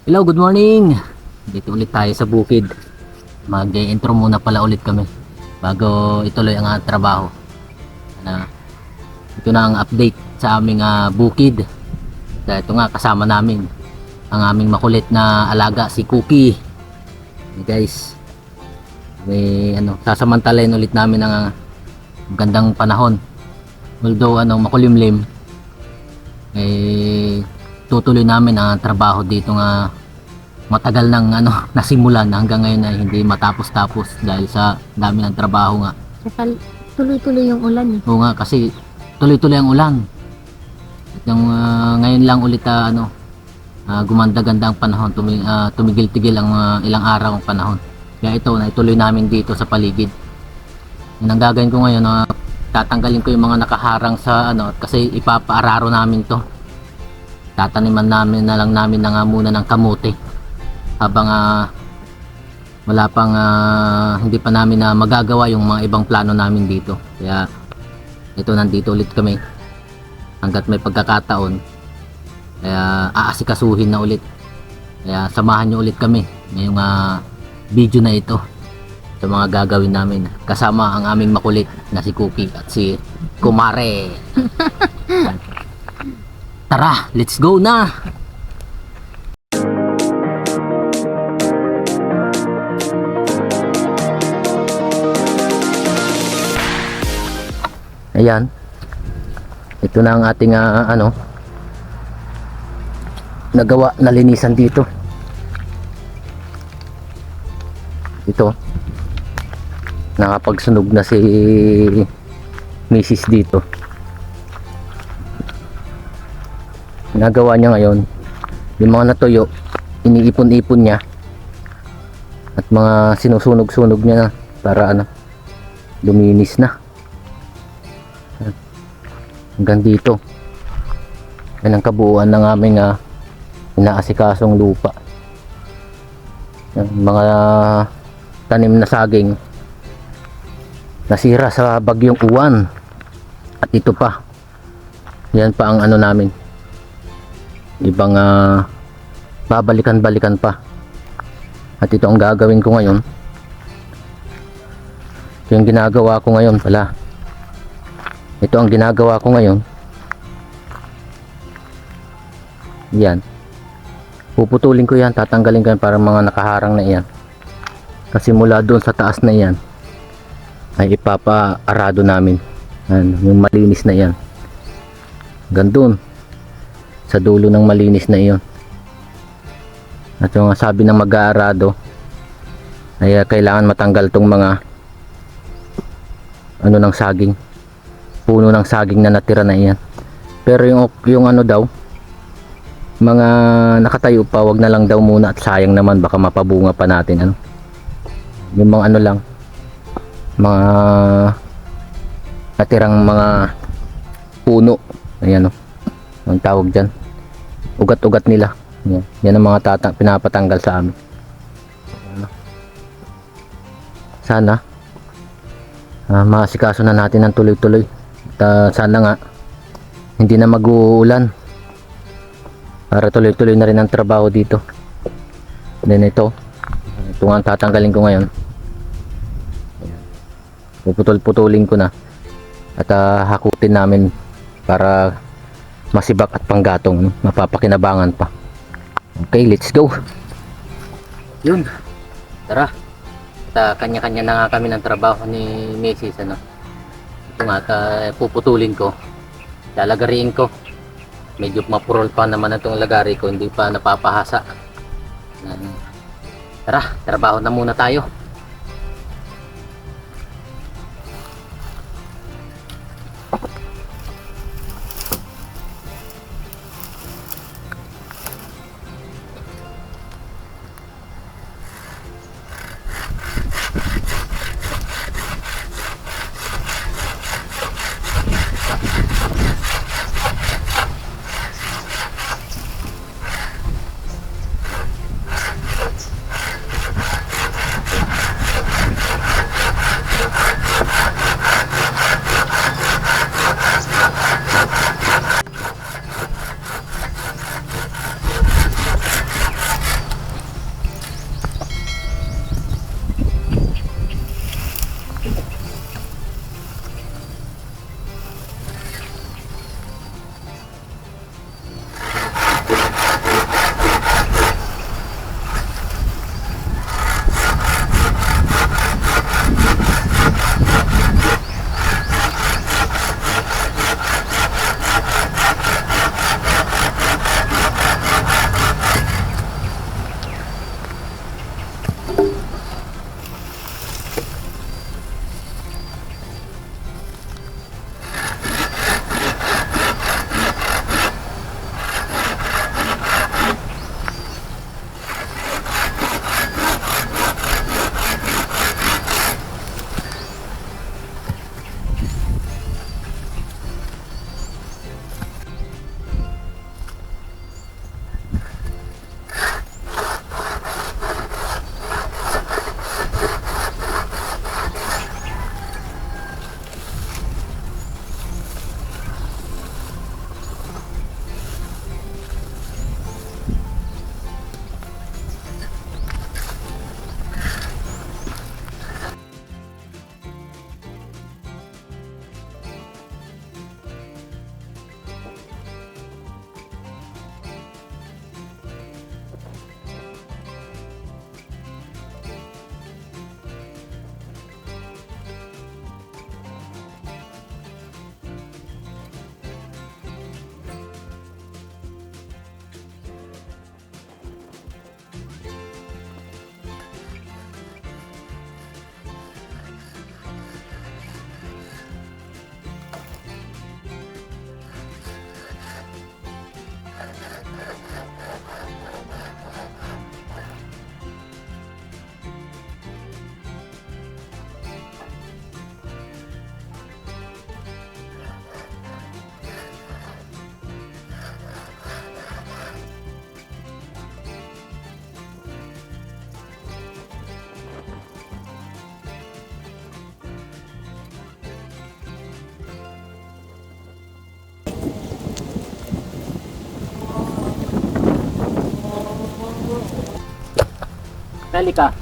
Hello, good morning. Dito ulit tayo sa bukid. Mag-intro muna pala ulit kami bago ituloy ang trabaho. Na ito na ang update sa aming bukid. Dahil ito nga kasama namin ang aming makulit na alaga si Cookie. Hey guys, may sasamantalayin ulit namin ang gandang panahon. Although makulimlim, tutuloy namin ang trabaho dito nga matagal nang nasimulan hanggang ngayon ay hindi matapos-tapos dahil sa dami ng trabaho nga. Saka tuloy-tuloy yung ulan eh. Oo nga, kasi tuloy-tuloy ang ulan. At yung ngayon lang ulit gumanda-ganda ang panahon, tumigil-tigil ang ilang araw ang panahon. Kaya ito na ituloy namin dito sa paligid. Yan ang gagawin ko ngayon, tatanggalin ko yung mga nakaharang sa kasi ipapaararo namin to. Tataniman namin na lang namin muna ng kamote habang wala pang hindi pa namin magagawa yung mga ibang plano namin dito. Kaya ito, nandito ulit kami hanggat may pagkakataon. Kaya aasikasuhin na ulit. Kaya samahan nyo ulit kami ngayong video na ito sa mga gagawin namin kasama ang aming makulit na si Cookie at si Kumare. Tara, let's go na! Ayan. Ito na ang ating nagawa na linisan dito. Ito. Nakapagsunog na si Mrs. dito. Nagawa niya ngayon yung mga natuyo, iniipon-ipon niya at mga sinusunog-sunog niya para luminis na hanggang dito. Yan ang kabuuan ng aming inaasikasong lupa. Yung mga tanim na saging nasira sa bagyong uwan at ito pa, yan pa ang namin, ibang babalikan-balikan pa. At ito ang gagawin ko ngayon. Ito yung ginagawa ko ngayon pala. Ito ang ginagawa ko ngayon. Yan. Puputulin ko yan, tatanggalin ko yan para mga nakaharang na yan. Kasi mula doon sa taas na yan ay ipapaarado namin. Yan, yung malinis na yan. Gandun sa dulo ng malinis na iyon. At yung sabi ng mag-aarado ay kailangan matanggal tong mga ng saging, puno ng saging na natira na iyan. Pero yung daw, mga nakatayo pa, wag na lang daw muna at sayang naman, baka mapabunga pa natin yung mga lang, mga natirang mga puno. Ayan ang tawag dyan, ugat-ugat nila. Yan ang mga pinapatanggal sa amin. Sana maasikaso na natin ng tuloy-tuloy. Sana nga hindi na mag-uulan para tuloy-tuloy na rin ang trabaho dito. Then ito nga ang tatanggalin ko ngayon. Puputol-putulin ko na at hakutin namin para masibak at panggatong, mapapakinabangan pa. Okay, let's go. Yun, tara. At kanya-kanya na nga kami ng trabaho ni Mrs. Ito nga, puputulin ko, lalagariin ko. Medyo mapurol pa naman itong lagari ko, hindi pa napapahasa. Tara, trabaho na muna tayo. Dali ka.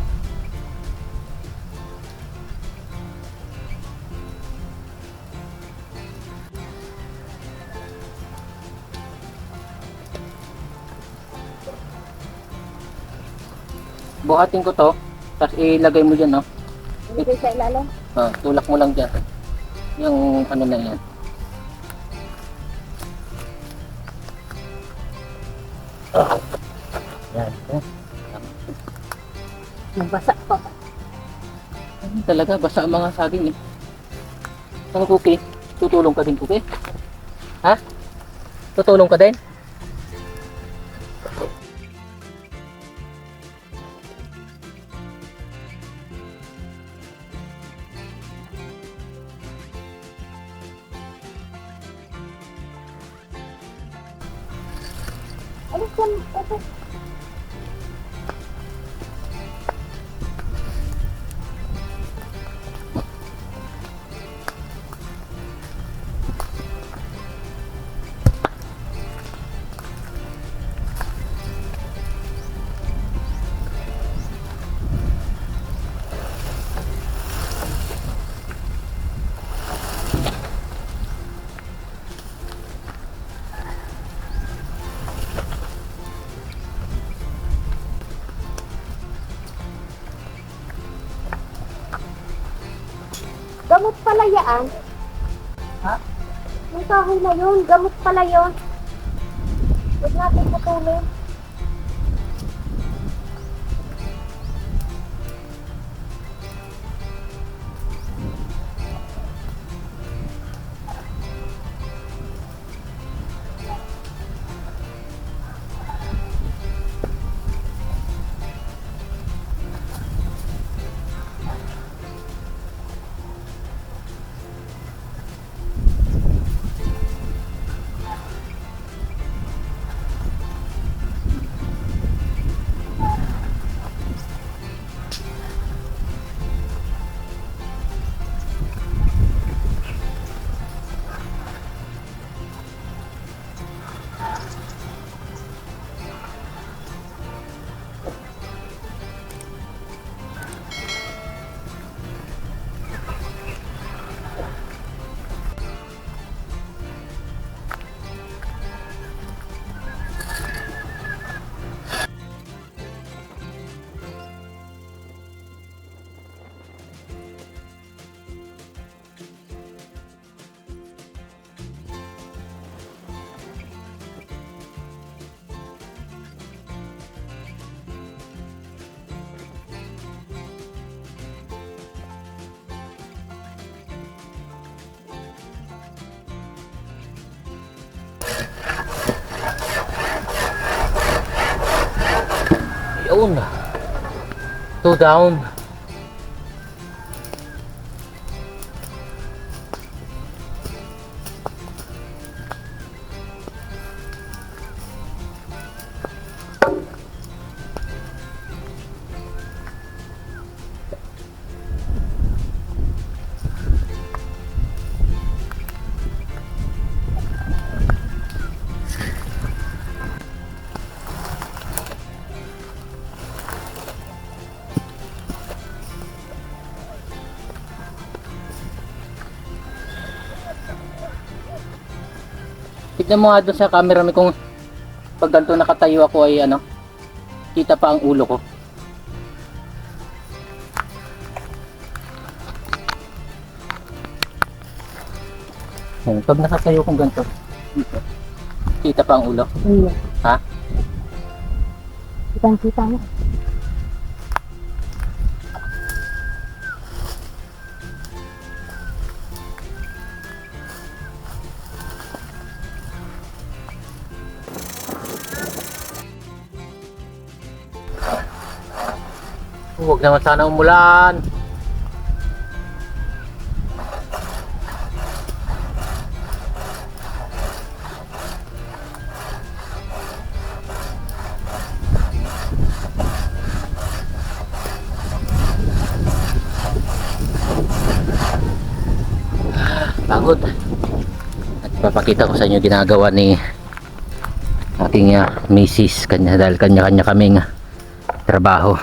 Buhatin ko to, tapos ilagay mo dyan, no? Ilagay sa ilalim. Tulak mo lang dyan. Yung ano na yan. Yan. Nabasa pa. Talaga, basa ang mga saging eh. Ano, Cookie? Tutulong ka din, Cookie? Ha? Tutulong ka din? Ano yan? Ito. Gamot pala yan. Ha? Yung kahoy na yun, gamot pala yun. Huwag natin putulin. Yun. 2 down. Tignan mo nga doon sa camera mo kung pag ganito nakatayo ako ay ano, kita pa ang ulo ko. Pag nakatayo kong ganito, kita pa ang ulo. Iya. Ha? Kitang-kita mo. Huwag naman sana umulan. Pagod. At papakita ko sa inyo ginagawa ni ating misis kanya dahil kanya-kanya kaming trabaho.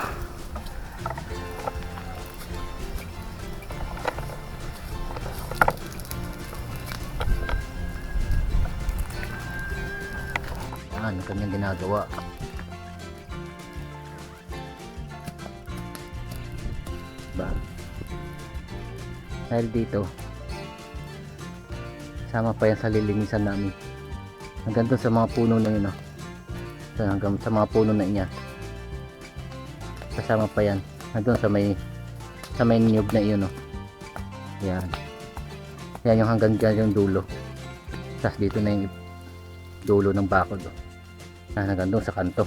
ginagawa. Diba? Dahil dito, sama pa yan sa lilinisan namin. Hanggang doon sa mga puno na yun, oh. Hanggang sa mga puno na iyan. Kasama pa yan. Hanggang sa may niyog na iyon, oh. Yan. Yan yung hanggang dyan yung dulo. Tapos dito na yung dulo ng bakod, oh. Hanggang doon sa kanto.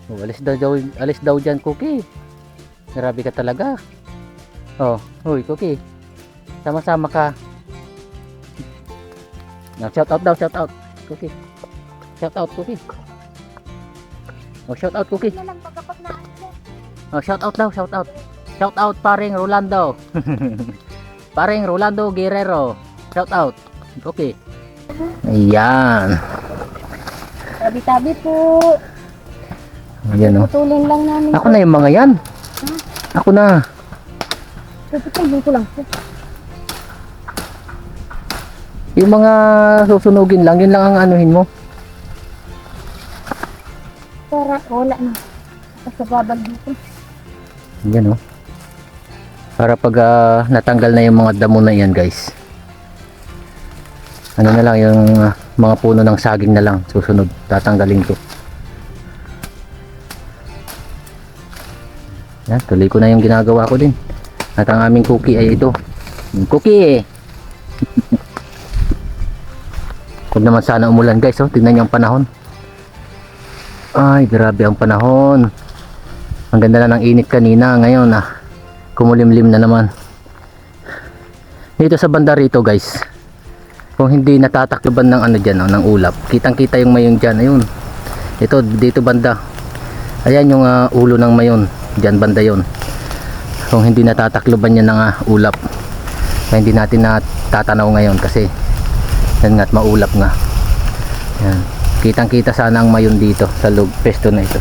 Oh, alis daw dyan, Cookie. Grabe ka talaga. Oh, hoy, Cookie. Sama-sama ka. Now, shout out daw, shout out. Cookie. Shout out, Cookie. Oh, shout out, Cookie. Na lang pagkapag na Oh, shout out daw, shout out. Shout out paring Rolando. Paring Rolando Guerrero. Shout out. Okay. Ayan. Tabi-tabi po. Ayan, oh. Putulin lang namin. Ako na yung mga yan. Ako na. Puputulin ko lang po. Yung mga susunugin lang, yun lang ang anuhin mo. Para wala na. Basta babag dito. Ayan, oh. Para pag natanggal na yung mga damo na yan, guys. Ano na lang, yung mga puno ng saging na lang susunod. Tatanggalin ko. Yan, tuloy ko na yung ginagawa ko din. At ang aming Cookie ay ito. Yung Cookie. Huwag naman sana umulan, guys, oh. Tingnan niyo ang panahon. Ay, grabe ang panahon. Ang ganda na ng init kanina. Ngayon, kumulimlim na naman. Dito sa banda rito, guys, kung hindi natatakloban ng ano dyan, ng ulap, kitang kita yung mayon dyan. Ayun, ito dito banda. Ayan yung ulo ng mayon dyan banda yon. Kung hindi natatakloban yan ng ulap, kaya hindi natin natatanaw ngayon kasi yan nga't maulap nga. Yan, kitang kita sana ang mayon dito sa pesto na ito.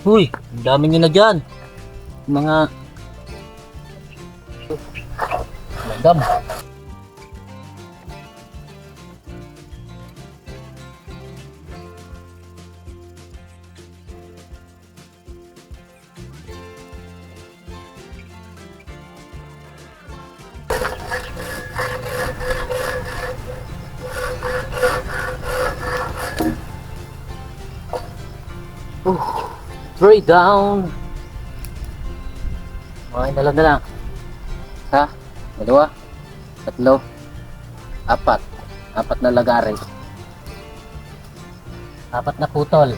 Uy, ang dami nyo na dyan. Mga magam. Spray down. Okay, dalawa na lang. Ha? Dalawa? Tatlo? Apat. Apat na lagari. Apat na putol.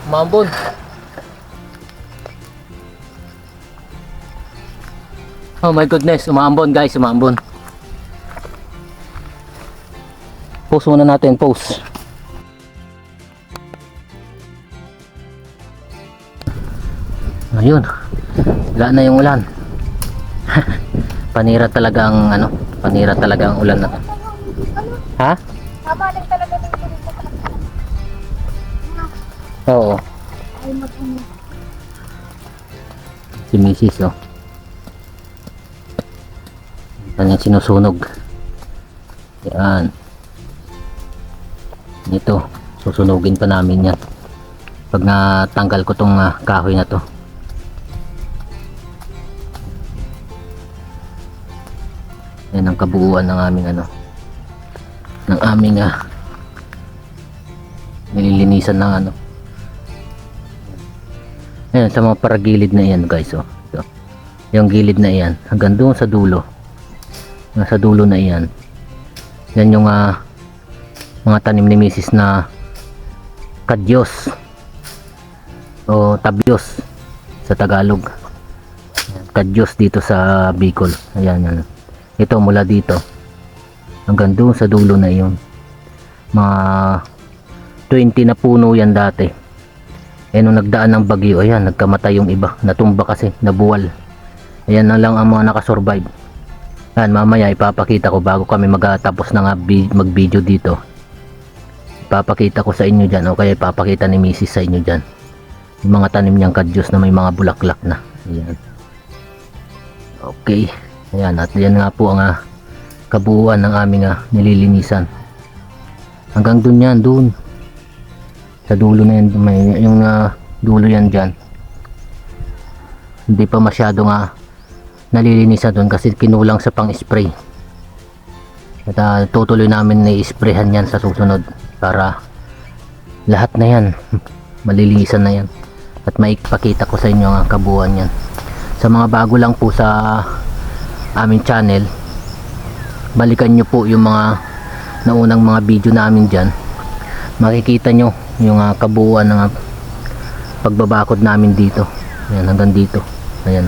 Mambon. Oh my goodness, umaambon guys, umaambon. Post muna natin, post. Ayun. Wala na yung ulan. Panira talaga ang ano, panira talaga ang ulan na. Ha? Tama lang talaga ng tuloy ko. Oo. Ay, mag-ano. Si Mrs. oh. Kanyang sinusunog. Yan. Ito, susunugin pa namin yan. Pag natanggal ko tong kahoy na to. Yan ang kabuuan ng aming ano, ng aming nililinisan ng ano. Ayan, sa mga paragilid na yan guys, oh. Ito. Yung gilid na yan hanggang doon sa dulo, nasa dulo na yan. Yan yung mga tanim ni Mrs. na kadyos o tabyos sa Tagalog. Ayan, kadyos dito sa Bicol. Ayan, yan. Ito mula dito hanggang doon sa dulo na yun. Mga 20 na puno yan dati. Eh nung nagdaan ng bagyo, ayan, nagkamatay yung iba, natumba kasi, nabuwal. Ayan na lang ang mga nakasurvive. Ayan, mamaya ipapakita ko bago kami magtapos na nga mag video dito. Ipapakita ko sa inyo dyan, o kaya ipapakita ni Mrs. sa inyo dyan yung mga tanim niyang kadyos na may mga bulaklak na. Ayan. Okay. Ayan, at yan nga po ang kabuuan ng aming nililinisan. Hanggang dun yan, dun sa dulo na yan, may yung dulo yan dyan. Hindi pa masyado nalilinisan dun kasi kinulang sa pang spray. At tutuloy namin na i-sprayhan yan sa susunod para lahat na yan malilinisan na yan at maipakita ko sa inyo ang kabuuan yan. Sa mga bago lang po sa aming channel, balikan nyo po yung mga naunang mga video namin dyan. Makikita nyo yung kabuuan ng pagbabakod namin dito. Ayan, hanggang dito. Ayan,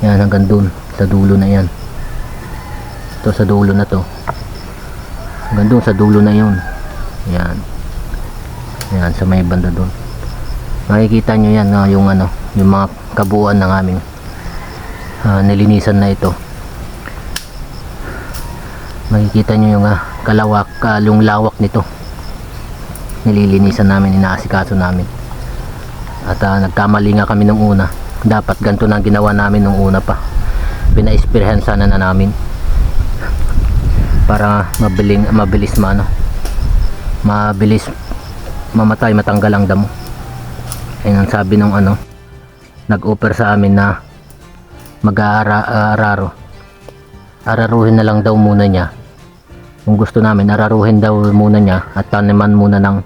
ayan, hanggang dun sa dulo na yan. Ito sa dulo na to, hanggang dun sa dulo na yun. Ayan, ayan, sa may banda dun makikita nyo yan, yung ano, yung mga kabuuan ng aming nilinisan na ito. Makikita nyo yung kalawak, yung lawak nito. Nililinisan namin, inaasikaso namin. At nagkamali nga kami nung una. Dapat ganito na ginawa namin nung una pa. Pina-sprayhan sana na namin para mabilis mamatay, matanggal ang damo. Ayun ang sabi nung nag-offer sa amin na araruhin na lang daw muna niya. Kung gusto namin, araruhin daw muna niya at taniman muna ng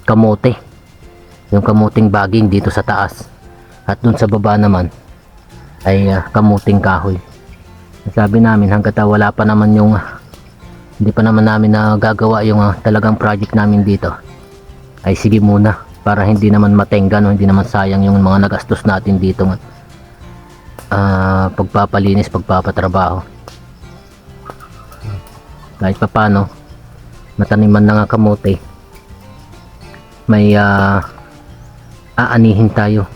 kamote, yung kamuting baging dito sa taas, at dun sa baba naman ay kamuting kahoy. Sabi namin hanggat wala pa naman yung hindi pa naman namin gagawa yung talagang project namin dito, ay sige muna para hindi naman matenggan o hindi naman sayang yung mga nagastos natin dito pagpapalinis, pagpapatrabaho. Kahit pa paano mataniman na nga kamote, may aanihin tayo.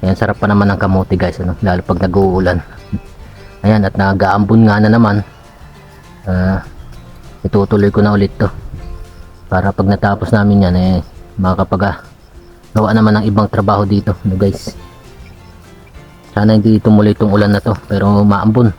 Ayan, sarap pa naman ng kamote guys, lalo pag nag-uulan. Ayan, at nag-aambon nga na naman. Itutuloy ko na ulit to para pag natapos namin yan makakapagawa naman ng ibang trabaho dito guys. Sana hindi tumuloy itong ulan na to, pero maambon.